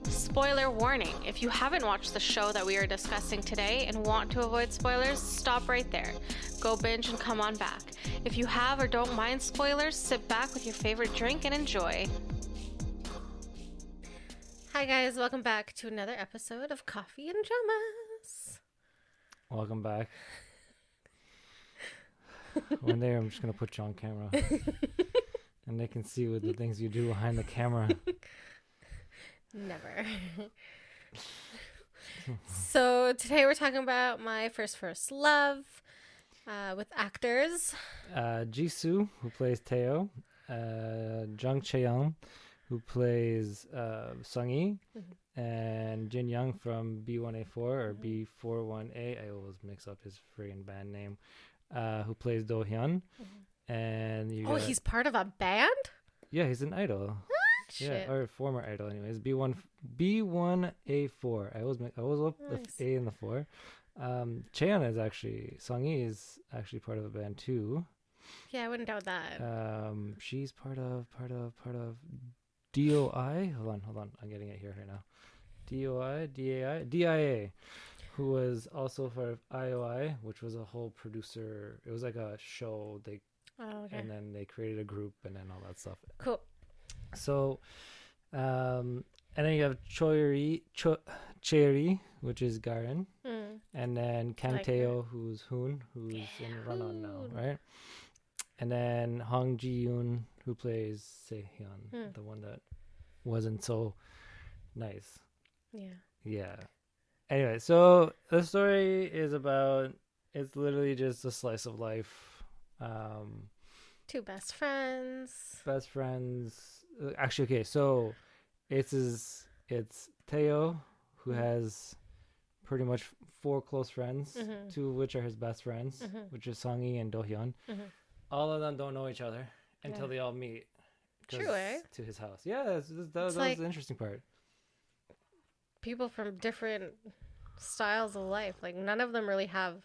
Spoiler warning. If you haven't watched the show that we are discussing today and want to avoid spoilers, stop right there. Go binge and come on back. If you have or don't mind spoilers, sit back with your favorite drink and enjoy. Hi guys, welcome back to another episode of Coffee and Dramas. Welcome back. One day I'm just going to put you on camera. And they can see what the things you do behind the camera. Never. So today we're talking about my first love with actors. Jisoo, who plays Tae-o. Jung Chae-young, who plays Sung-yi. Mm-hmm. And Jin Young from B1A4 or B41A. I always mix up his friggin' band name. Who plays Do-hyun. Mm-hmm. And he's part of a band? Yeah, he's an idol. Shit. Yeah, or former idol, anyways. B1A4. I always up the A and the 4. Cheon is actually Sung-yi is actually part of a band too. Yeah, I wouldn't doubt that. She's part of DOI. Hold on. I'm getting it here right now. DIA, who was also part of IOI, which was a whole producer. It was like a show. And then they created a group and then all that stuff. Cool. So, and then you have Cheori, which is Garen, and then Kang Tae-o, who's Hoon, who's in Run On now, right? And then Hong Ji-yoon, who plays Se-hyun, the one that wasn't so nice. Yeah. Anyway, so the story is about, it's literally just a slice of life. Two best friends. Actually, okay, so it's Tae-o, who has pretty much 4 close friends, 2 of which are his best friends, which is Sung-yi and Do-hyun. All of them don't know each other until they all meet. True, eh? To his house. Yeah, that was the interesting part. People from different styles of life. Like, none of them really have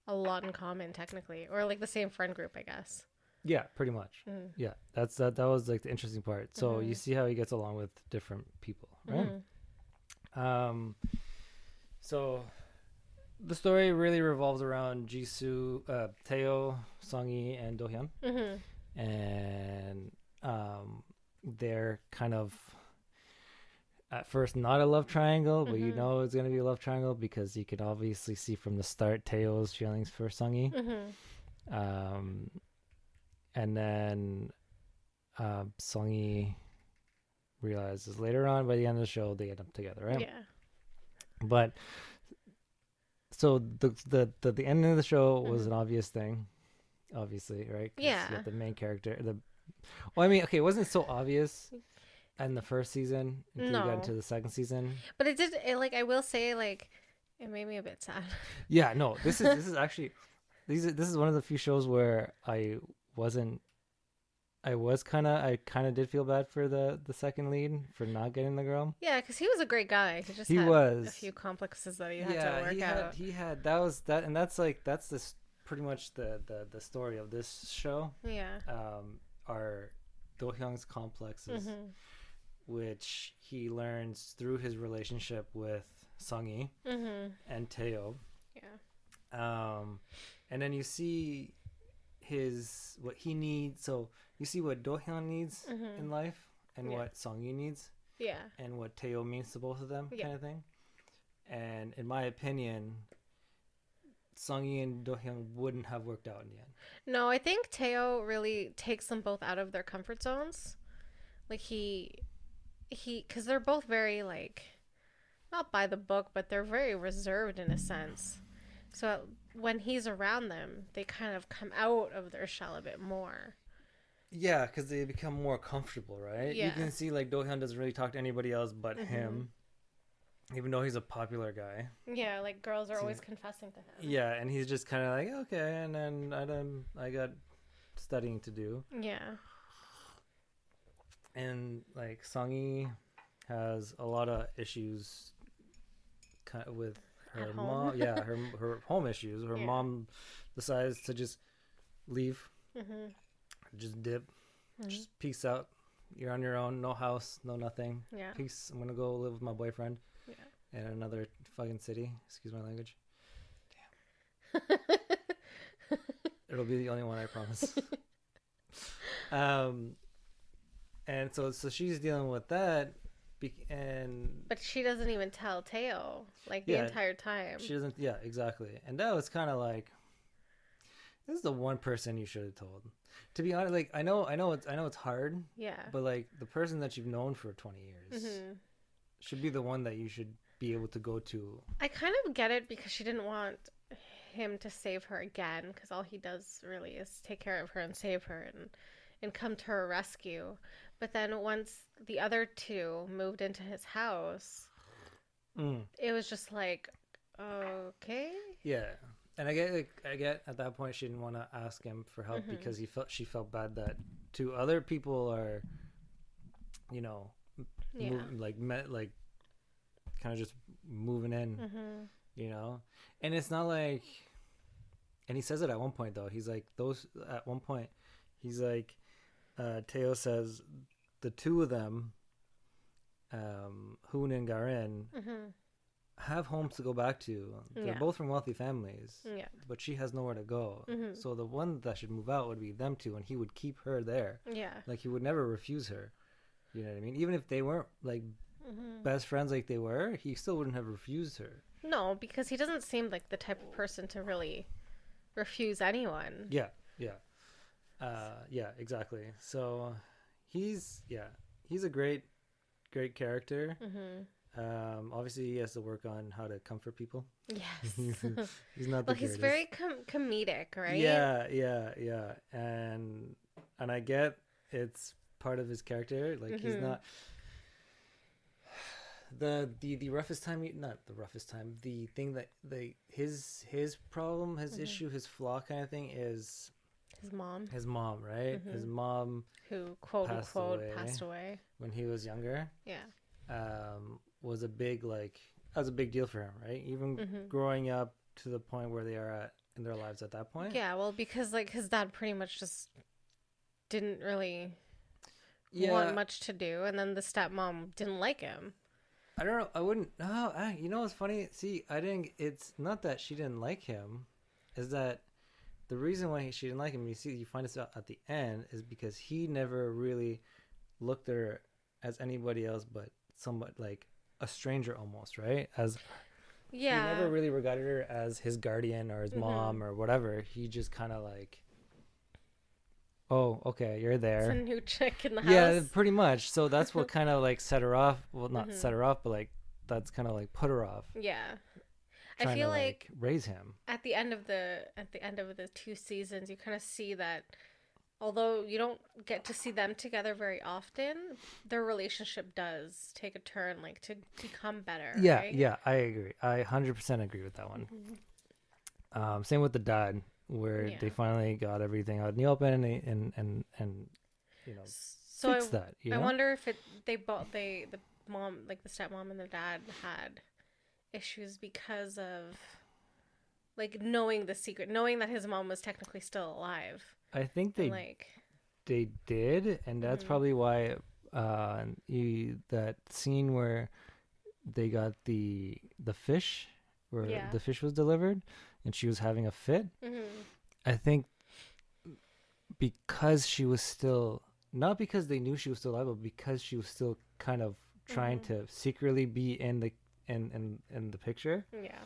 a lot in common, technically. Or, like, the same friend group, I guess. Yeah, pretty much. Yeah, that was like the interesting part. So you see how he gets along with different people, right? So the story really revolves around Jisoo, Tae-o, Sung-yi, and Do-hyun, and they're kind of at first not a love triangle, but you know it's gonna be a love triangle because you can obviously see from the start Tae-o's feelings for Sung-yi. And then Sung-yi realizes later on by the end of the show they end up together, right? Yeah. But so the end of the show was an obvious thing, obviously, right? Yeah. You got the main character. It wasn't so obvious in the first season until you got into the second season. But it did. I will say, like, it made me a bit sad. Yeah. No. This is actually this is one of the few shows where I kind of did feel bad for the second lead for not getting the girl. Yeah, because he was a great guy. He just had a few complexes that he had to work out. And that's pretty much the story of this show. Yeah. Are Do-hyun's complexes, which he learns through his relationship with Sung-yi and Tae-o. Yeah. And then you see what he needs. So you see what Do-hyun needs in life and what Sung-yi needs. Yeah. And what Tae-o means to both of them, kind of thing. And in my opinion, Sung-yi and Do-hyun wouldn't have worked out in the end. No, I think Tae-o really takes them both out of their comfort zones. Like because they're both very, like, not by the book, but they're very reserved in a sense. So when he's around them, they kind of come out of their shell a bit more. Yeah, because they become more comfortable, right? Yeah. You can see, like, Do-hyun doesn't really talk to anybody else but him, even though he's a popular guy. Yeah, like, girls are always confessing to him. Yeah, and he's just kind of like, okay, and then I got studying to do. Yeah. And, like, Sung-yi has a lot of issues with her mom. Yeah, her home issues. Her mom decides to just leave, just dip, just peace out. You're on your own, no house, no nothing. Yeah. Peace. I'm gonna go live with my boyfriend. Yeah. In another fucking city. Excuse my language. Damn. It'll be the only one, I promise. And so she's dealing with that, but she doesn't even tell Tae-o like the entire time. She doesn't. Yeah, exactly. And that was kind of like, this is the one person you should have told. To be honest, like I know it's hard. Yeah. But like the person that you've known for 20 years should be the one that you should be able to go to. I kind of get it because she didn't want him to save her again, because all he does really is take care of her and save her and come to her rescue. But then once the other two moved into his house, it was just like, okay. Yeah. And I get at that point she didn't want to ask him for help because she felt bad that two other people are, you know, kind of just moving in, you know. And it's not like, and he says it at one point though. He's like, Tae-o says the two of them, Hoon and Garin, have homes to go back to. They're both from wealthy families, but she has nowhere to go. So the one that should move out would be them two, and he would keep her there. Yeah, like he would never refuse her. You know what I mean? Even if they weren't like best friends like they were, he still wouldn't have refused her. No, because he doesn't seem like the type of person to really refuse anyone. Yeah, exactly. So he's a great character. Obviously he has to work on how to comfort people. Yes. He's not the he's very comedic, right? Yeah. And I get it's part of his character. Like he's not the roughest time, not the roughest time, the thing that his problem, his issue, his flaw kind of thing is his mom, right? His mom, who quote unquote passed away when he was younger. Was a big deal for him, right? Even growing up to the point where they are at in their lives at that point. Yeah, well, because like his dad pretty much just didn't really want much to do, and then the stepmom didn't like him. I don't know. I wouldn't. No, you know what's funny? See, I didn't. It's not that she didn't like him. Is that the reason why she didn't like him? You find this out at the end is because he never really looked at her as anybody else but somewhat like a stranger almost, right? He never really regarded her as his guardian or his mom or whatever. He just kind of like, oh, okay, you're there. It's a new chick in the house. Yeah, pretty much. So that's what kind of like set her off. Well, not set her off, but like that's kind of like put her off. Yeah. I feel like raise him. At the end of the 2 seasons, you kind of see that although you don't get to see them together very often, their relationship does take a turn, like to become better. Yeah, right? Yeah, I agree. I 100% agree with that one. Same with the dad, where they finally got everything out in the open and you know, fixed that. You know? I wonder if the mom, like the stepmom and the dad, had issues because of like knowing the secret, knowing that his mom was technically still alive. I think they did, and that's probably why that scene where they got the fish, where the fish was delivered and she was having a fit. I think because she was still, not because they knew she was still alive, but because she was still kind of trying to secretly be in the picture. Yeah,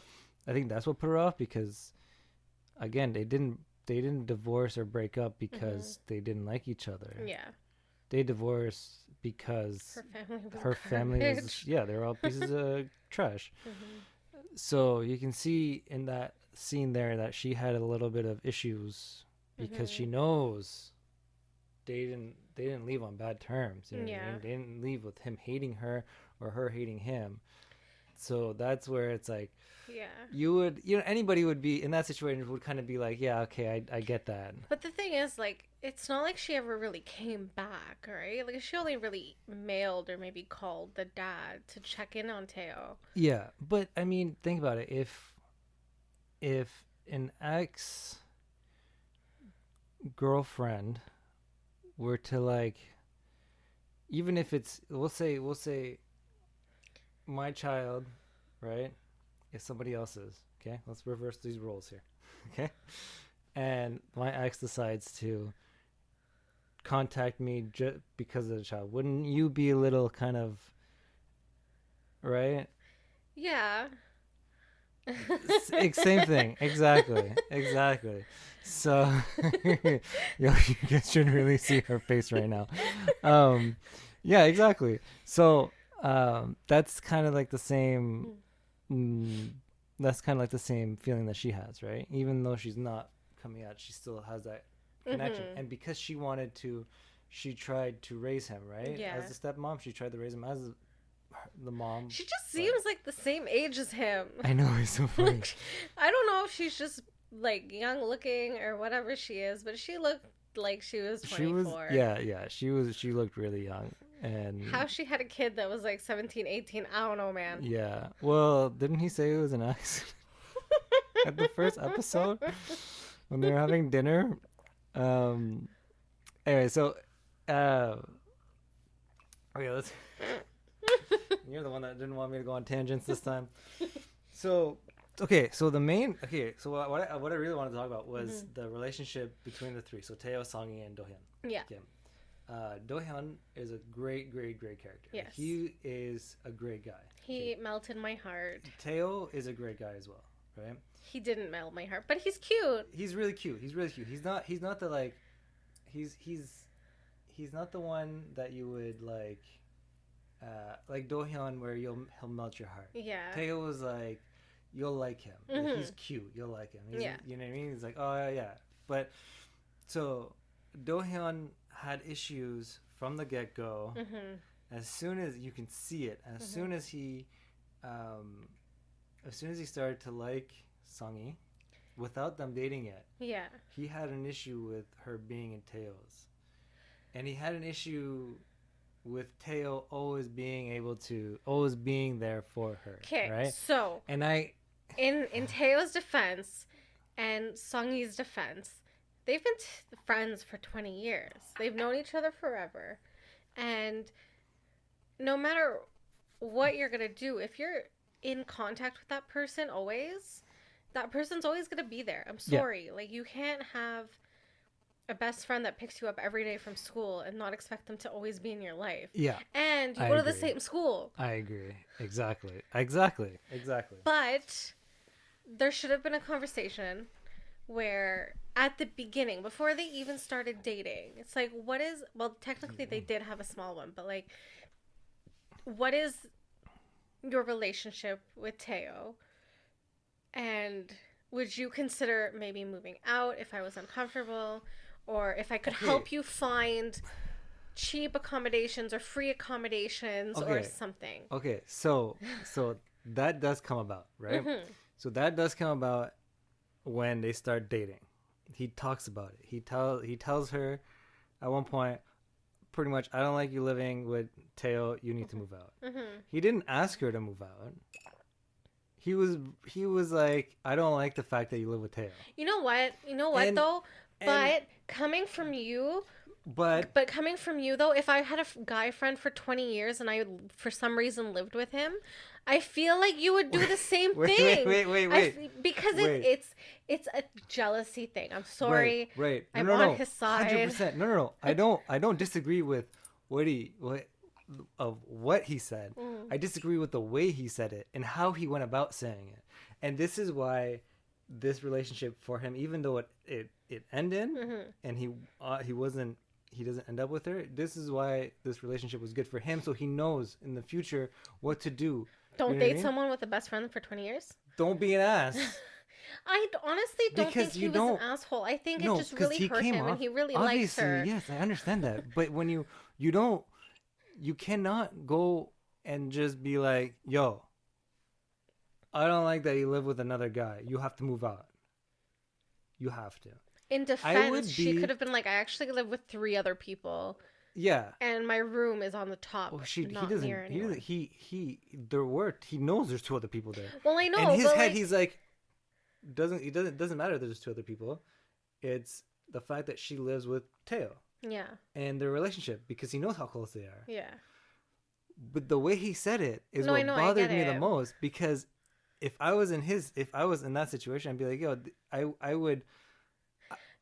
I think that's what put her off, because again, they didn't divorce or break up because they didn't like each other. Yeah. They divorced because her family was they're all pieces of trash. So you can see in that scene there that she had a little bit of issues because she knows they didn't leave on bad terms. You know what I mean? They didn't leave with him hating her or her hating him. So that's where it's like, anybody would be in that situation would kind of be like, yeah, okay, I get that. But the thing is, like, it's not like she ever really came back, right? Like, she only really mailed or maybe called the dad to check in on Tae-o. Yeah, but I mean, think about it. If an ex girlfriend were to like, even if it's, we'll say my child, right, is somebody else's, okay, let's reverse these roles here. Okay, and my ex decides to contact me just because of the child, wouldn't you be a little kind of, right? Yeah. Same thing, exactly. So you guys should really see her face right now. Yeah, exactly. So that's kind of like the same that's kind of like the same feeling that she has, right? Even though she's not coming out, she still has that connection. And because she tried to raise him, right? Yeah. As the stepmom, she tried to raise him as the mom. She just seems like the same age as him. I know, it's so funny. I don't know if she's just like young looking or whatever she is, but she looked like she was 24. She looked really young. And how she had a kid that was like 17, 18, I don't know, man. Yeah. Well, didn't he say it was an accident at the first episode when they were having dinner? Anyway, so okay, let's you're the one that didn't want me to go on tangents this time. So what I really wanted to talk about was the relationship between the three. So Tae-o, Songi, and Do-hyun. Yeah. Okay. Do-hyun is a great character. Yes. He is a great guy. He melted my heart. Tae-o is a great guy as well, right? He didn't melt my heart, but he's cute. He's really cute. He's not the like he's not the one that you would like Do-hyun where he'll melt your heart. Yeah. Tae-o was like you'll like him. Like, he's cute. You'll like him. Yeah. You know what I mean? He's like, oh yeah. But so Do-hyun had issues from the get-go. As soon as you can see it, as soon as he started to like Songi, without them dating yet, he had an issue with her being in Tae-o's, and he had an issue with Tae-o always being there for her. Okay, right? So and in Tae-o's defense and Songi's defense, they've been friends for 20 years. They've known each other forever. And no matter what you're going to do, if you're in contact with that person always, that person's always going to be there. I'm sorry. Yeah. Like, you can't have a best friend that picks you up every day from school and not expect them to always be in your life. Yeah. And you go to the same school. I agree. Exactly. But there should have been a conversation where at the beginning, before they even started dating, it's like, technically they did have a small one, but like, what is your relationship with Tae-o? And would you consider maybe moving out if I was uncomfortable, or if I could help you find cheap accommodations or free accommodations or something? Okay, so that does come about, right? So that does come about when they start dating. He talks about it. He tells her at one point, pretty much, I don't like you living with Tae-o. You need to move out. He didn't ask her to move out. He was like, I don't like the fact that you live with Tae-o. You know what though? But coming from you, but coming from you though, if I had a guy friend for 20 years and I for some reason lived with him, I feel like you would do the same thing. Wait. Because it's a jealousy thing. I'm sorry. Right. I'm on his side. 100%. No. I don't disagree with what he said. I disagree with the way he said it and how he went about saying it. And this is why this relationship for him, even though it ended and he doesn't end up with her, this is why this relationship was good for him, so he knows in the future what to do. Don't date someone with a best friend for 20 years. Don't be an ass. I honestly don't think he was an asshole. I think it just really hurt him and he really likes her. Yes, I understand that. But when you cannot go and just be like, yo, I don't like that you live with another guy. You have to move out. You have to. In defense, she could have been like, I actually live with 3 other people. Yeah. And my room is on the top. Well, he knows there's 2 other people there. Well, I know. In his head, he's like, doesn't matter. There's 2 other people. It's the fact that she lives with Tae-o. Yeah. And their relationship, because he knows how close they are. Yeah. But the way he said it is what bothered me the most, because if I was in that situation, I'd be like, yo,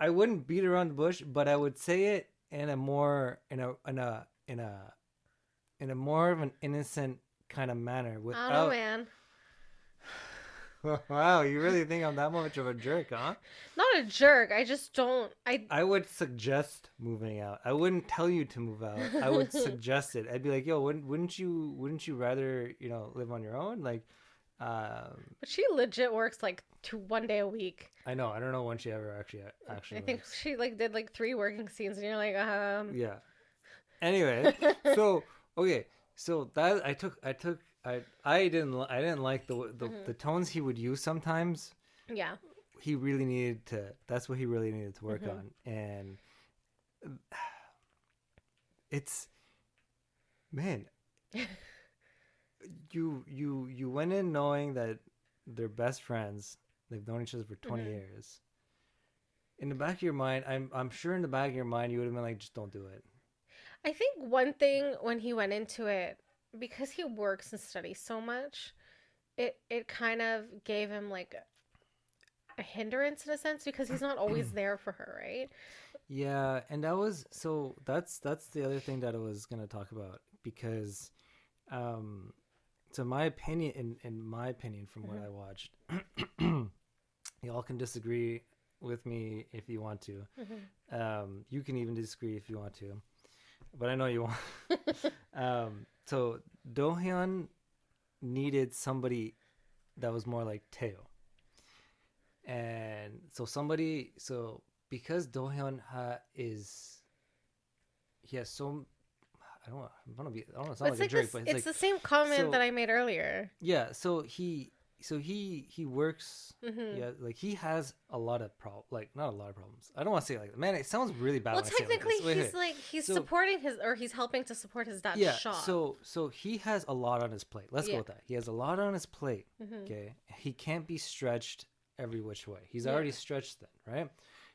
I wouldn't beat around the bush, but I would say it in a more of an innocent kind of manner without. I don't know, man. Wow, you really think I'm that much of a jerk, huh? Not a jerk. I just don't. I would suggest moving out. I wouldn't tell you to move out. I would suggest it. I'd be like, yo, wouldn't you rather, live on your own? Like, but she legit works like 1 day a week. I know. I don't know when she ever actually. I think she did 3 working scenes, and you're like, Yeah. Anyway, so okay, so that I didn't like the tones he would use sometimes. Yeah. He really needed to. That's what he really needed to work on, and it's, man. You went in knowing that they're best friends. They've known each other for 20 years. In the back of your mind, I'm sure in the back of your mind you would have been like, just don't do it. I think one thing when he went into it, because he works and studies so much, it kind of gave him like a hindrance in a sense, because he's not always there for her, right? Yeah, and that's the other thing that I was gonna talk about, because so my opinion, in my opinion, from what I watched, y'all can disagree with me if you want to. You can even disagree if you want to, but I know you want. So Do-hyun needed somebody that was more like Tae-o, and so because Do-hyun he has so. I don't want to sound like a jerk, but it's the same comment that I made earlier. Yeah, so he works. Yeah, like he has a lot of not a lot of problems. I don't want to say it like that. Man, it sounds really bad. Well, technically, he's supporting he's helping to support his dad's shop. So he has a lot on his plate. Let's go with that. He has a lot on his plate. Okay, he can't be stretched every which way. He's already stretched then, right?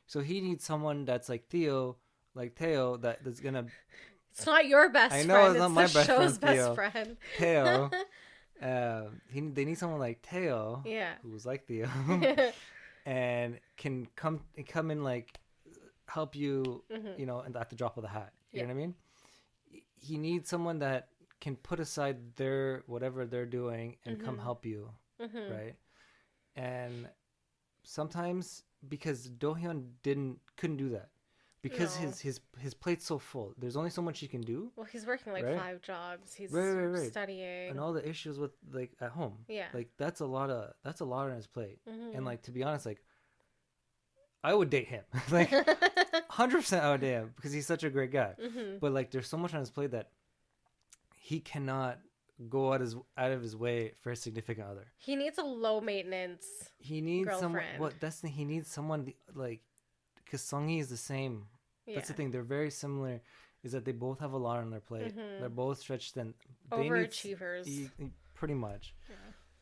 So he needs someone that's like Tae-o, that's gonna. It's not your best friend. I know it's not my best friend. Best friend. Tae-o. They need someone like Tae-o, who's like Theo, and can come in, like, help you, and at the drop of the hat. You know what I mean? He needs someone that can put aside whatever they're doing and come help you, right? And sometimes, because Do-hyun couldn't do that. Because his plate's so full. There's only so much he can do. Well, he's working 5 jobs. He's studying. And all the issues with, like, at home. Yeah. Like, that's a lot on his plate. And, like, to be honest, like, I would date him. Like, 100% I would date him, because he's such a great guy. But, like, there's so much on his plate that he cannot go out of his way for a significant other. He needs a low maintenance. He needs someone. Well, that's the thing. He needs someone, like, because Sung-hee is the same. That's the thing. They're very similar. Is that they both have a lot on their plate. They're both stretched thin. Overachievers. Pretty much. Yeah.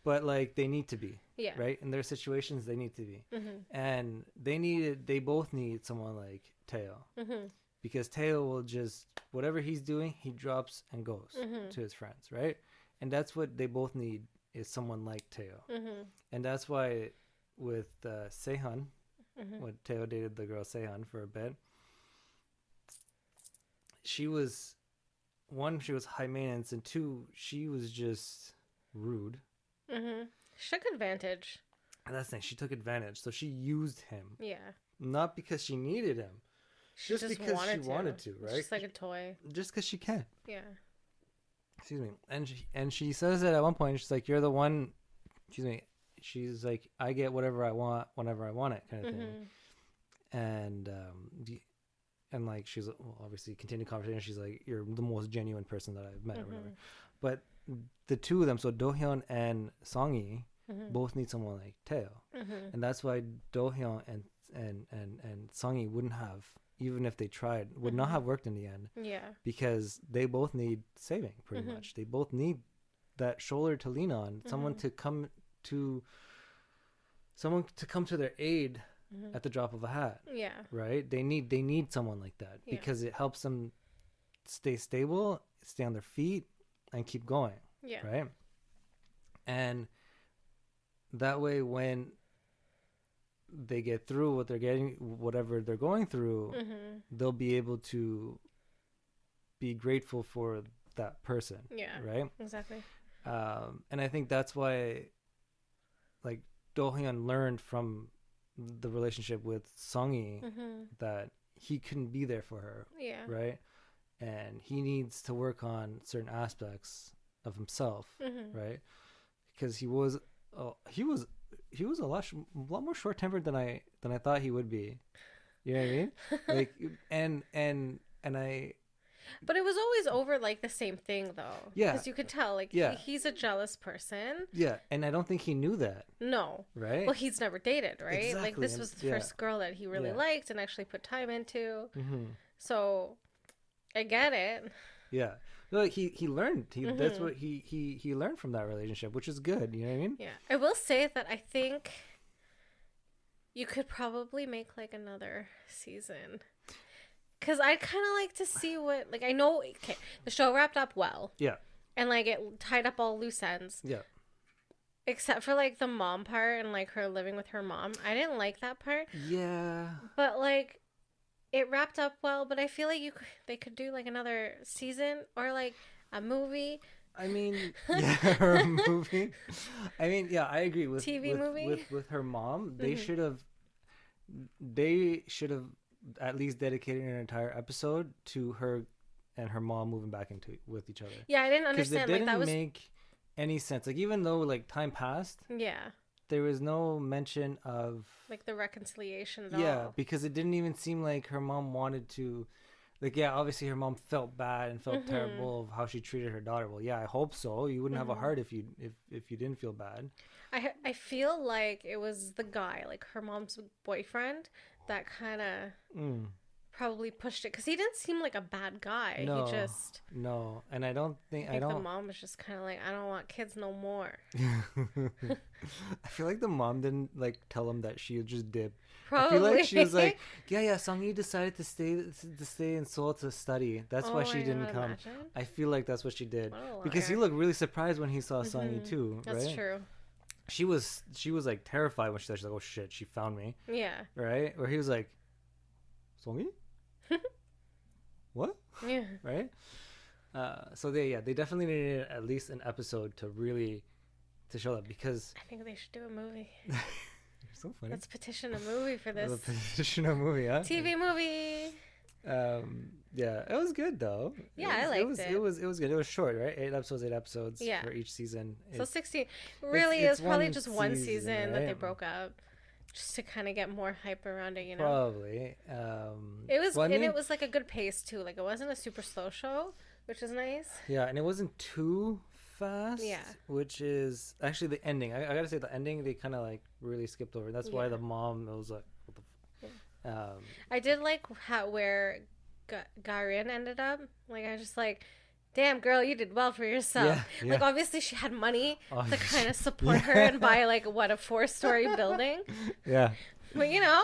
But, like, they need to be. Yeah. Right? In their situations, they need to be. And they both need someone like Tae-o. Because Tae-o will just, whatever he's doing, he drops and goes to his friends, right? And that's what they both need, is someone like Tae-o. And that's why with Sehun, when Tae-o dated the girl Sehun for a bit, she was high maintenance, and 2, she was just rude. She took advantage. And that's the thing, she took advantage. So she used him. Yeah. Not because she needed him. Just because she wanted to, right? Just like a toy. Just because she can. Yeah. Excuse me. And she says it at one point. She's like, "You're the one." Excuse me. She's like, "I get whatever I want whenever I want it," kind of thing. And like, she's obviously continued conversation. She's like, "You're the most genuine person that I've met," or whatever. But the two of them, so Do-hyun and Sung-hee, both need someone like Tae-o, and that's why Do-hyun and Sung-hee wouldn't have, even if they tried, would not have worked in the end. Yeah. Because they both need saving, pretty much. They both need that shoulder to lean on, someone to come to their aid at the drop of a hat. Yeah. Right? They need someone like that because it helps them stay stable, stay on their feet, and keep going. Yeah. Right? And that way, when they get through whatever they're going through, they'll be able to be grateful for that person. Yeah. Right? Exactly. And I think that's why, like, Do-hyun learned from the relationship with Sung-yi that he couldn't be there for her. Yeah. Right? And he needs to work on certain aspects of himself. Right? Because he was a lot more short-tempered than I thought he would be. You know what I mean? Like, and I. But it was always over like the same thing, though. Yeah. Because you could tell, like, he's a jealous person. Yeah, and I don't think he knew that. No. Right? Well, he's never dated, right? Exactly. Like, this was the first girl that he really liked and actually put time into. So, I get it. Yeah. Like, he learned. That's what he learned from that relationship, which is good. You know what I mean? Yeah. I will say that I think you could probably make, like, another season. Because I'd kind of like to see what, like, I know, okay, the show wrapped up well. Yeah. And, like, it tied up all loose ends. Yeah. Except for, like, the mom part and, like, her living with her mom. I didn't like that part. Yeah. But, like, it wrapped up well, but I feel like they could do, like, another season or, like, a movie. I mean, yeah, or a movie. I mean, yeah, I agree with movie with her mom. They should have at least dedicated an entire episode to her and her mom moving back with each other. Yeah, I didn't understand. Because it didn't make any sense. Like, even though, like, time passed. Yeah. There was no mention of, like, the reconciliation at all. Yeah, because it didn't even seem like her mom wanted to. Like, yeah, obviously her mom felt bad and felt terrible of how she treated her daughter. Well, yeah, I hope so. You wouldn't have a heart if you didn't feel bad. I feel like it was the guy, like her mom's boyfriend, that kind of probably pushed it, because he didn't seem like a bad guy. No, he just and I think the mom was just kind of like, I don't want kids no more. I feel like the mom didn't, like, tell him that she would just dip. Probably. I feel like she was like, yeah, Sung-yi decided to stay in Seoul to study. That's why she didn't come. Imagine? I feel like that's what she did, because he looked really surprised when he saw Sung-yi too. Right? That's true. She was like terrified when she's like, oh shit, she found me. Yeah. Right? Or he was like, Sung-yi? What? Yeah. Right? So they definitely needed at least an episode to show that, because I think they should do a movie. So funny. Let's petition a movie for this. Petition a movie, huh? TV movie. Yeah, it was good though. Yeah, I liked it. It was good. It was short, right? 8 episodes for each season. So 16. Really, it's probably just one season that they broke up, just to kind of get more hype around it, you know. Probably. It was, it was like a good pace too. Like, it wasn't a super slow show, which is nice. Yeah, and it wasn't too fast. Yeah. Which is actually the ending. I gotta say, the ending they kind of like really skipped over. That's why the mom was like, what the. I did like where Garin ended up. Like, I was just like, damn, girl, you did well for yourself. Yeah, like, obviously she had money to kind of support her and buy, like, what, a 4-story building. Yeah. But, you know,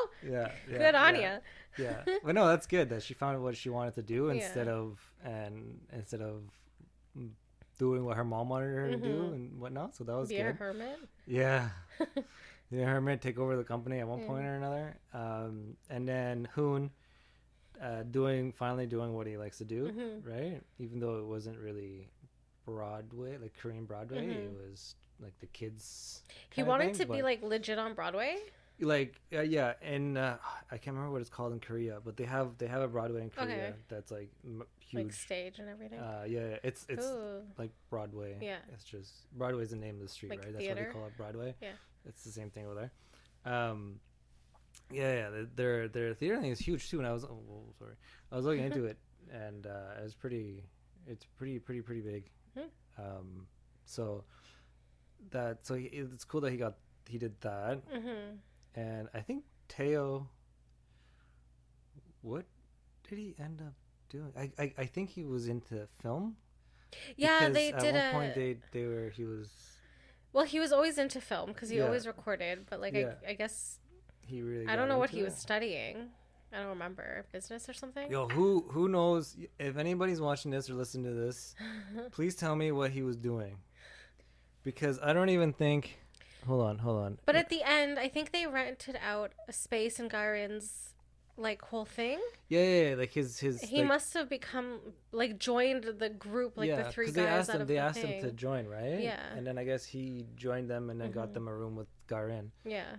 good on you. Yeah. But no, that's good that she found what she wanted to do instead of doing what her mom wanted her to do and whatnot. So that was good. Be a hermit. Yeah. Yeah, hermit, take over the company at one point or another. And then Hoon finally doing what he likes to do, right? Even though it wasn't really Broadway, like Korean Broadway, it was like the kids. He wanted to be like legit on Broadway. Like yeah, and I can't remember what it's called in Korea, but they have a Broadway in Korea that's like huge, like stage and everything. Yeah, it's like Broadway. Yeah, it's just Broadway's the name of the street, like, right? That's theater? Why they call it Broadway. Yeah, it's the same thing over there. Yeah, their theater thing is huge too, and I was looking into it, and it's pretty big. So it's cool that he did that. And I think Tae-o, what did he end up doing? I think he was into film. Yeah, they did at one point he was. Well, he was always into film because he always recorded, but like I guess he really. I don't know what he was studying. I don't remember. Business or something? Yo, who knows? If anybody's watching this or listening to this, please tell me what he was doing. Because I don't even think... Hold on. But at the end, I think they rented out a space in Garen's, like, whole thing. Yeah, like his... He like, must have become, like, joined the group, like, the three guys out of the thing. They asked him to join, right? Yeah. And then I guess he joined them and then got them a room with Garen. Yeah.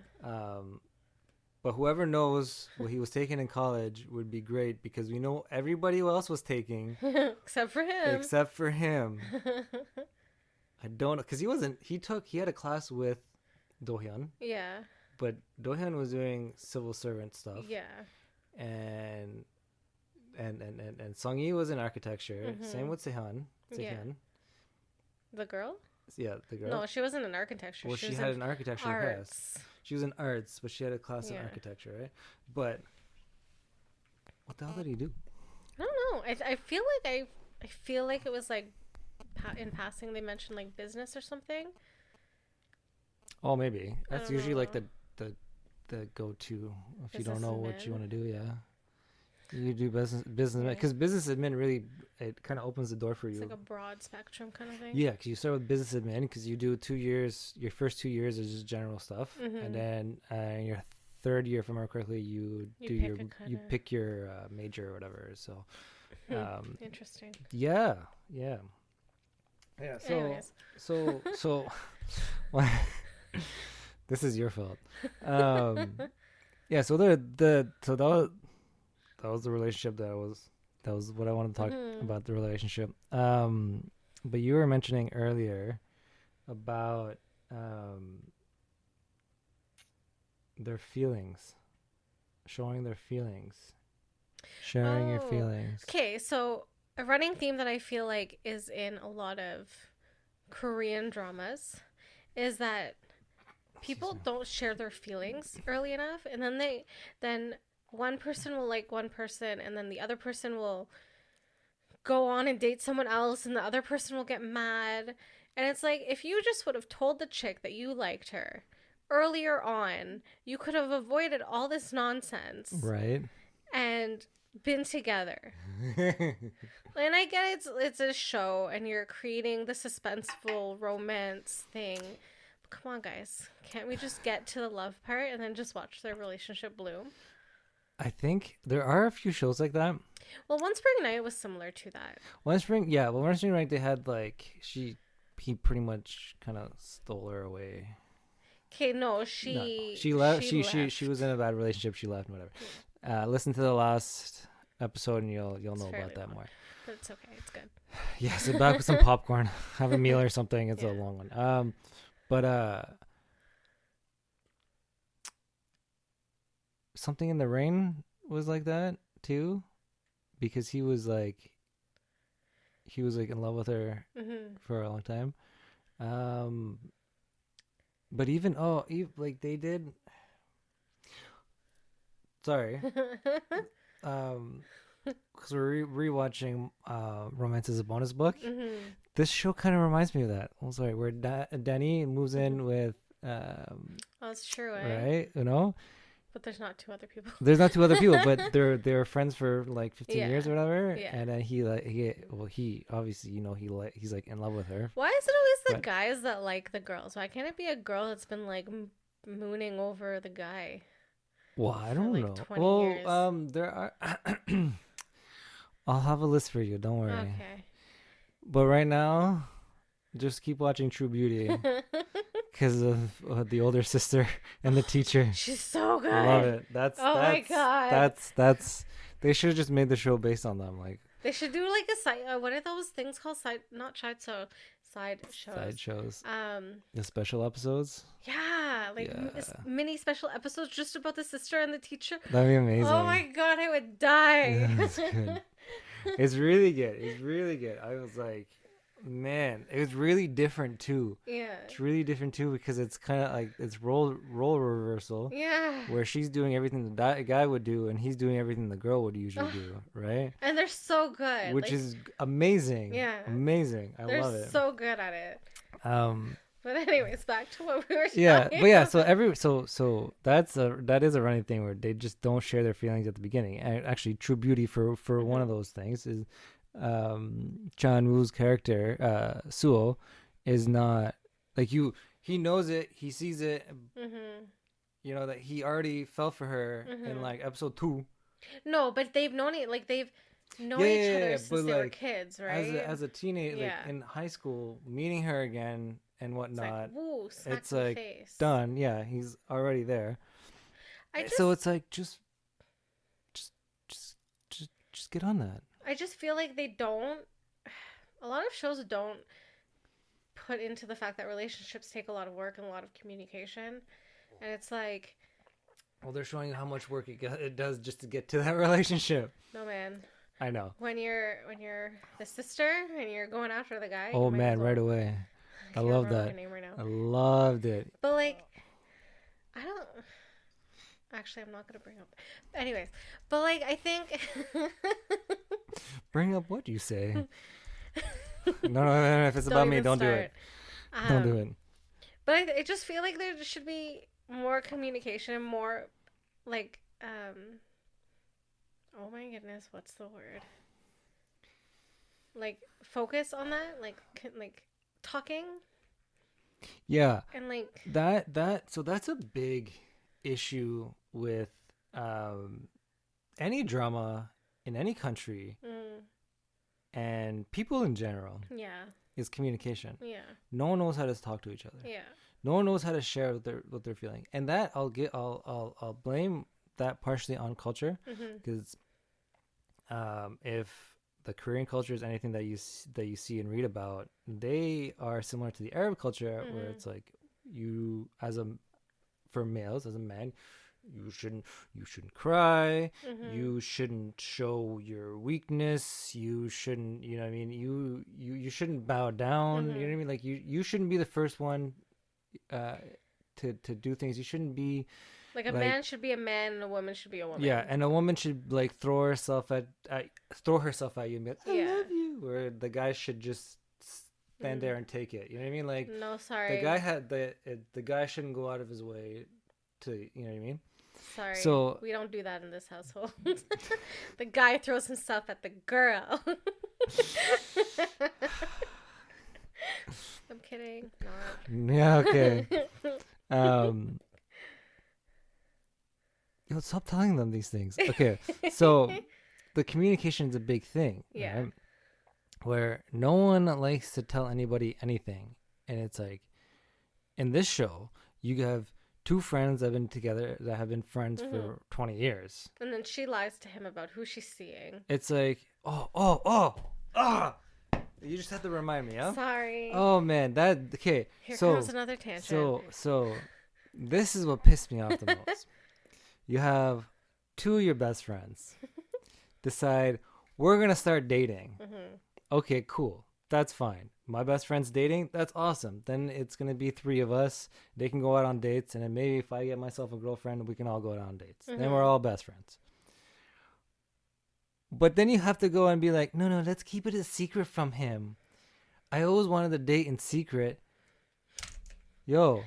But whoever knows what he was taking in college would be great because we know everybody else was taking. Except for him. I don't know. Because he had a class with Do-hyun. Yeah. But Do-hyun was doing civil servant stuff. Yeah. And Sung-yi was in architecture. Same with Sehyeon. Yeah. The girl? Yeah, the girl. No, she wasn't in architecture. Well, she had an architecture class. She was in arts, but she had a class in architecture, right? But what the hell did he do? I don't know. I feel like I feel like it was like in passing they mentioned like business or something. Oh, maybe. That's usually like the go-to if you don't know what you want to do. Yeah, you do business because business admin really it kind of opens the door for you. It's like a broad spectrum kind of thing. Yeah, because you start with business admin because you do 2 years. Your first 2 years is just general stuff, and then your third year, if I remember correctly, you pick your major or whatever. So, interesting. Yeah. So, this is your fault. Yeah. So that was the relationship that was what I wanted to talk about the relationship. But you were mentioning earlier about their feelings, showing their feelings, sharing your feelings. Okay, so a running theme that I feel like is in a lot of Korean dramas is that people don't share their feelings early enough, and then one person will like one person, and then the other person will go on and date someone else, and the other person will get mad. And it's like, if you just would have told the chick that you liked her earlier on, you could have avoided all this nonsense. Right. And been together. And I get it's a show and you're creating the suspenseful romance thing. But come on, guys. Can't we just get to the love part and then just watch their relationship bloom? I think there are a few shows like that. Well, One Spring Night was similar to that. One Spring Night, they had like he pretty much kind of stole her away. Okay, no, she left. She was in a bad relationship. She left. Whatever. Yeah. Listen to the last episode and you'll know about that more. But it's okay. It's good. Yeah, sit back with some popcorn, have a meal or something. It's a long one. But Something in the Rain was like that too, because he was like in love with her for a long time. But even like they did. Sorry. Because we're rewatching Romance is a Bonus Book. This show kind of reminds me of that. I'm sorry, where Danny moves in with That's true, right? You know, but there's not two other people. There's not two other people, but they're friends for like 15 years or whatever. Yeah. And then he obviously he's like in love with her. Why is it always the guys that like the girls? Why can't it be a girl that's been like mooning over the guy? Well, I don't know. 20 years. There are. I'll have a list for you. Don't worry. Okay. But right now, just keep watching True Beauty because of the older sister and the teacher. She's so good. I love it. My god. That's. They should have just made the show based on them. Like they should do like a side. What are those things called? Side shows. Side shows. The special episodes. Yeah, mini special episodes just about the sister and the teacher. That'd be amazing. Oh my god, I would die. Yeah, that's good. It's really good. It's really good. I was like, man, it was really different too. Yeah. It's really different too because it's kind of like it's role reversal. Yeah. Where she's doing everything the guy would do and he's doing everything the girl would usually do, right? And they're so good. Which is amazing. Yeah. Amazing. I love it. They're so good at it. But anyways, back to what we were Yeah, talking but yeah, about. so that is a running thing where they just don't share their feelings at the beginning. And actually, true beauty for one of those things is Chan Woo's character, Suo, is not like you. He knows it, he sees it, you know, that he already fell for her in like episode 2. No, but they've known it, like they've known Yeah, each yeah, other yeah, since but they were like kids, right? as a teenager, like Yeah. in high school, meeting her again and It's whatnot, like, woo, smack it's in the like face. done. Yeah, he's already there. I So just, it's like just just get on that. I just feel like they don't. A lot of shows don't put into the fact that relationships take a lot of work and a lot of communication, and it's like, Well, they're showing how much work it does just to get to that relationship. no man. I know. When you're the sister and you're going after the guy. Oh you might man, as well. right away. I Can't love remember that. her name right now. I loved it. But like, I don't. Actually, I'm not gonna bring up. Anyways, but like, I think. Bring up what you say. No. If it's about me, don't do it. Don't do it. But I just feel like there should be more communication, more like, oh my goodness, what's the word? Like focus on that, like talking. Yeah. And like so that's a big issue with any drama in any country and people in general. Yeah. Is communication. Yeah. No one knows how to talk to each other. Yeah. No one knows how to share what they're feeling, and that I'll blame that partially on culture, because if the Korean culture is anything that you see and read about, they are similar to the Arab culture, where it's like for males as a man, you shouldn't cry, you shouldn't show your weakness, you shouldn't, you know what I mean, you shouldn't bow down, you know what I mean, like you shouldn't be the first one to do things. You shouldn't be like a man should be a man and a woman should be a woman. Yeah, and a woman should like throw herself at you and be like, I love you, or the guy should just stand there and take it. You know what I mean? Like, no, sorry, the guy shouldn't go out of his way to, you know what I mean? Sorry, so we don't do that in this household. The guy throws himself at the girl. I'm kidding. Not. Yeah, okay. Yo, stop telling them these things. Okay, so the communication is a big thing. Yeah. Right? Where no one likes to tell anybody anything. And it's like, in this show, you have two friends that have been together, that have been friends for 20 years. And then she lies to him about who she's seeing. It's like, you just have to remind me, huh? Sorry. Oh, man, okay. Here comes another tangent. So, this is what pissed me off the most. You have two of your best friends decide, we're going to start dating. Okay, cool. That's fine. My best friend's dating. That's awesome. Then it's going to be 3 of us. They can go out on dates. And then maybe if I get myself a girlfriend, we can all go out on dates. Then we're all best friends. But then you have to go and be like, no, let's keep it a secret from him. I always wanted to date in secret. Yo.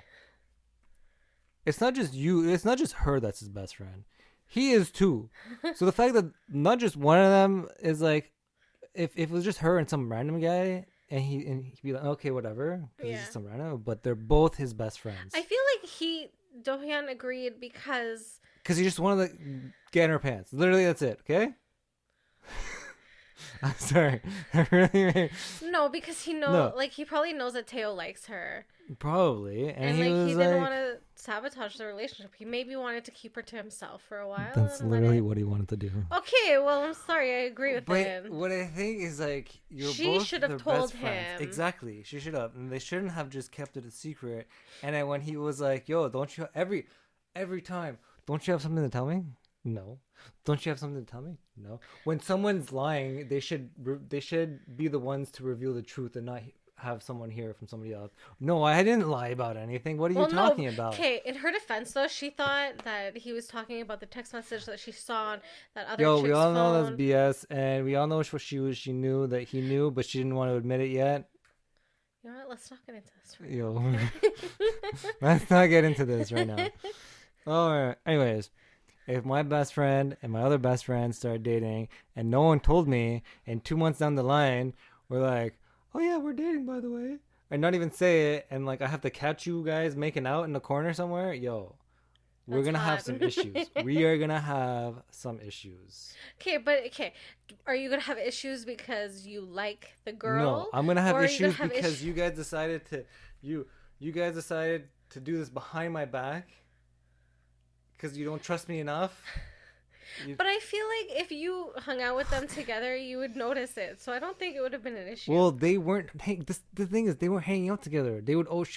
It's not just you. It's not just her that's his best friend. He is too. So the fact that not just one of them is like, if it was just her and some random guy, and he'd be like, okay, whatever, because he's just some random, but they're both his best friends. I feel like Do-hyun agreed because he just wanted to get in her pants. Literally, that's it. Okay. I'm sorry. No, because he he probably knows that Tae-o likes her. Probably, and he was didn't want to sabotage the relationship. He maybe wanted to keep her to himself for a while. That's literally what he wanted to do. Okay, well, I'm sorry. I agree with him. But what I think is like she should have told him. Friends. Exactly, she should have, and they shouldn't have just kept it a secret. And then when he was like, "Yo, don't you every time? Don't you have something to tell me?" No. Don't you have something to tell me? No. When someone's lying, they should be the ones to reveal the truth and not have someone hear from somebody else. No, I didn't lie about anything. What are you talking about? Okay, in her defense, though, she thought that he was talking about the text message that she saw on that other chick's we all know phone. that's BS, and we all know what she knew that he knew, but she didn't want to admit it yet. You know what? Let's not get into this right Yo, now. let's not get into this right now. All right. Anyways, if my best friend and my other best friend start dating and no one told me, and 2 months down the line, we're like, oh yeah, we're dating, by the way. And not even say it, and like I have to catch you guys making out in the corner somewhere. Yo, we're going to have some issues. We are going to have some issues. Okay. Are you going to have issues because you like the girl? No, I'm going to have issues because you guys decided to you guys decided to do this behind my back because you don't trust me enough. But I feel like if you hung out with them together, you would notice it. So I don't think it would have been an issue. Well, they weren't. The thing is, they weren't hanging out together. They would always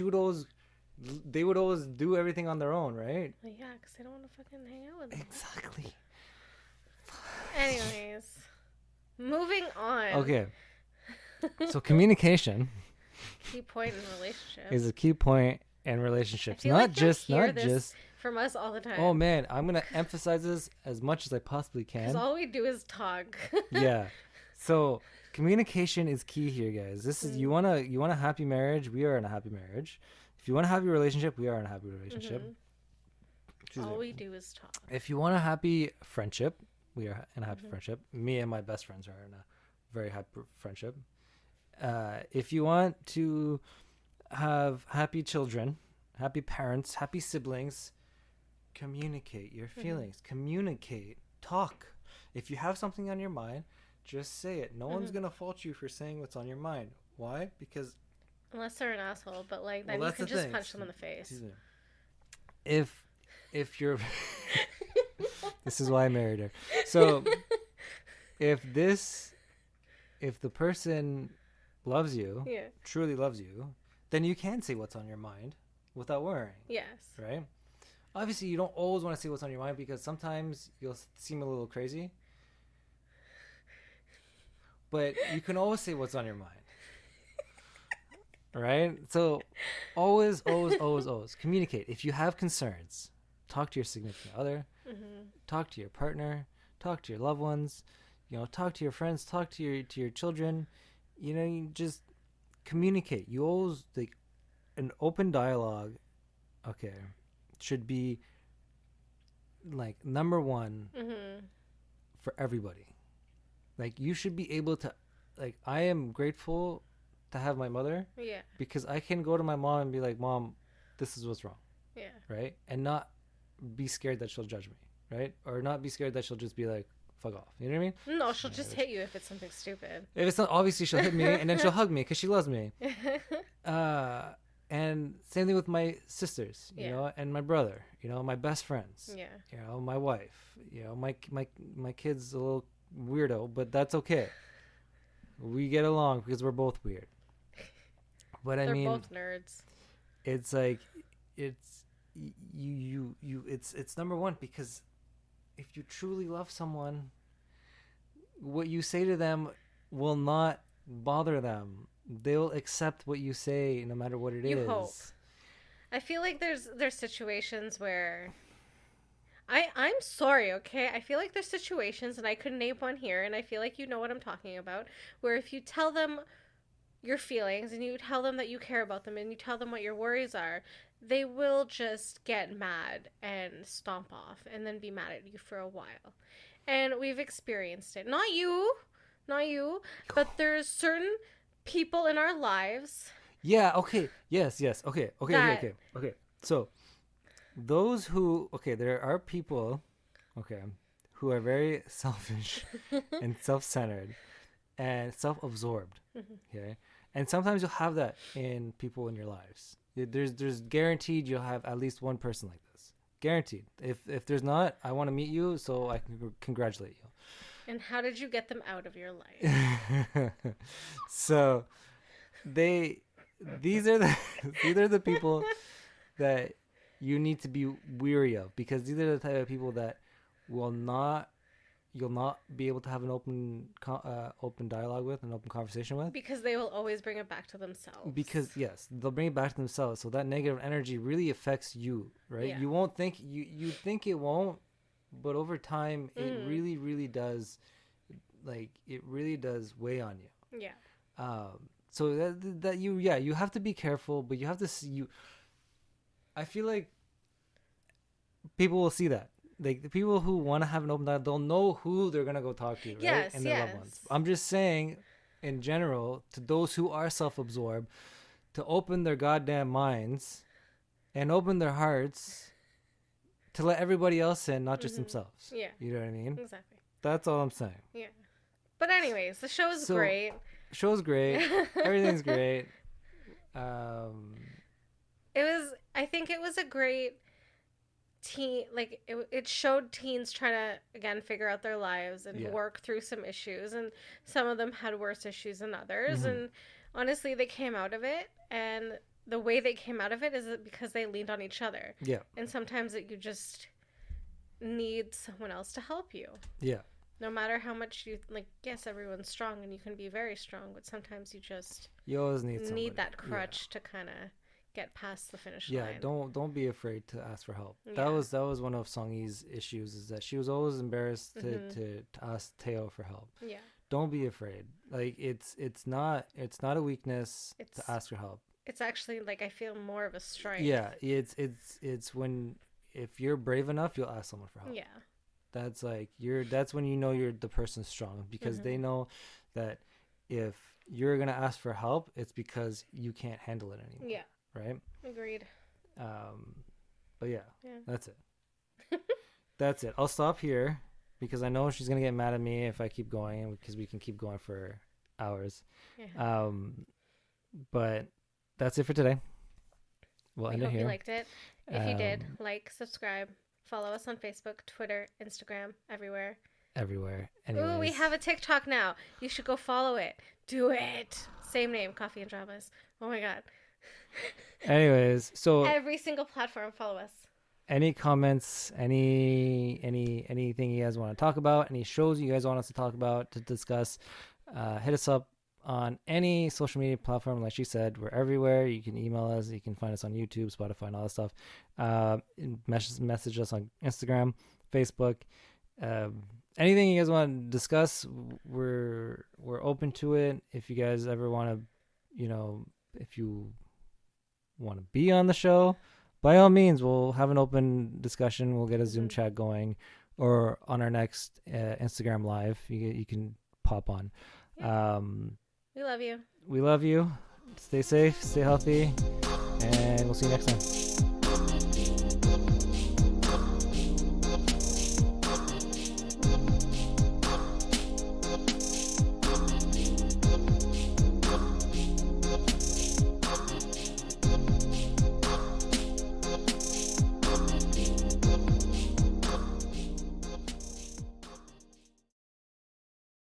do everything on their own, right? Well, yeah, because they don't want to fucking hang out with them. Exactly. Anyways, moving on. Okay. So communication key point in relationships is a key point in relationships. Not just from us all the time. Oh man, I'm gonna emphasize this as much as I possibly can. Because all we do is talk. Yeah. So communication is key here, guys. This is you want a happy marriage. We are in a happy marriage. If you want a happy relationship, we are in a happy relationship. All we do is talk. If you want a happy friendship, we are in a happy friendship. Me and my best friends are in a very happy friendship. If you want to have happy children, happy parents, happy siblings, communicate your feelings. Communicate. Talk. If you have something on your mind, just say it. No one's going to fault you for saying what's on your mind. Why? Because... Unless they're an asshole, but like then you can just punch them in the face. If you're... This is why I married her. So, if the person loves you, truly loves you, then you can say what's on your mind without worrying. Yes. Right? Obviously, you don't always want to say what's on your mind because sometimes you'll seem a little crazy. But you can always say what's on your mind. Right? So, always communicate. If you have concerns, talk to your significant other, talk to your partner, talk to your loved ones, talk to your friends, talk to your children. You just communicate. You always, like, an open dialogue, should be, like, number one for everybody. Like, you should be able to, like, I am grateful to have my mother. Yeah. Because I can go to my mom and be like, Mom, this is what's wrong. Yeah. Right? And not be scared that she'll judge me. Right? Or not be scared that she'll just be like, fuck off. You know what I mean? No, she'll just hit you if it's something stupid. If it's not, obviously she'll hit me and then she'll hug me because she loves me. And same thing with my sisters, you know, and my brother, my best friends, my wife, my kid's a little weirdo, but that's okay. We get along because we're both weird. But They're both nerds. It's like, it's number one, because if you truly love someone, what you say to them will not bother them. They'll accept what you say no matter what it is. You hope. I feel like there's situations where I'm sorry, okay? I feel like there's situations, and I could name one here, and I feel like you know what I'm talking about, where if you tell them your feelings and you tell them that you care about them and you tell them what your worries are, they will just get mad and stomp off and then be mad at you for a while. And we've experienced it. Not you, but there's certain people in our lives. Yeah, okay. Yes. Okay. So, those who, there are people, who are very selfish and self-centered and self-absorbed, okay? And sometimes you'll have that in people in your lives. There's guaranteed you'll have at least one person like this. Guaranteed. If there's not, I want to meet you so I can congratulate you. And how did you get them out of your life? So, these are the people that you need to be weary of, because these are the type of people that you'll not be able to have an open dialogue with, an open conversation with, because they will always bring it back to themselves. Because yes, they'll bring it back to themselves. So that negative energy really affects you, right? Yeah. You won't think you think it won't, but over time it really does, like, it really does weigh on you. Yeah. So that you have to be careful, but you have to see I feel like people will see that. Like the people who want to have an open dialogue, they'll know who they're gonna go talk to, right? Yes, And their loved yes. ones. I'm just saying, in general, to those who are self-absorbed, to open their goddamn minds and open their hearts to let everybody else in, not just themselves. Yeah. You know what I mean? Exactly. That's all I'm saying. Yeah. But anyways, the show's great. Show's great. Everything's great. I think it was a great teen, like it showed teens trying to again figure out their lives and work through some issues, and some of them had worse issues than others, and honestly they came out of it, and the way they came out of it is because they leaned on each other. Yeah. And sometimes you just need someone else to help you. Yeah. No matter how much you like, yes, everyone's strong and you can be very strong, but sometimes you always need that crutch to kind of get past the finish line. Yeah, don't be afraid to ask for help. Yeah. That was one of Song-yi's issues, is that she was always embarrassed to ask Tae-o for help. Yeah. Don't be afraid. Like it's not a weakness to ask for help. It's actually like I feel more of a strength. Yeah, it's when if you're brave enough, you'll ask someone for help. Yeah. That's like that's when you know you're the person's strong, because they know that if you're gonna ask for help, it's because you can't handle it anymore. Yeah. Right? Agreed. But yeah. That's it. That's it. I'll stop here because I know she's gonna get mad at me if I keep going, because we can keep going for hours. Yeah. But that's it for today. We'll end it here. I hope you liked it. If you did, like, subscribe, follow us on Facebook, Twitter, Instagram, everywhere. Everywhere. Anyways. Ooh, we have a TikTok now. You should go follow it. Do it. Same name, Koffee and Dramas. Oh my god. Anyways, so every single platform, follow us. Any comments, anything you guys want to talk about, any shows you guys want us to talk about, to discuss, hit us up on any social media platform. Like she said, we're everywhere. You can email us. You can find us on YouTube, Spotify, and all that stuff. Message us on Instagram, Facebook. Anything you guys want to discuss, we're open to it. If you guys ever want to, if you want to be on the show, by all means, we'll have an open discussion. We'll get a Zoom chat going, or on our next Instagram live, you can pop on. We love you. We love you. Stay safe, stay healthy, and we'll see you next time.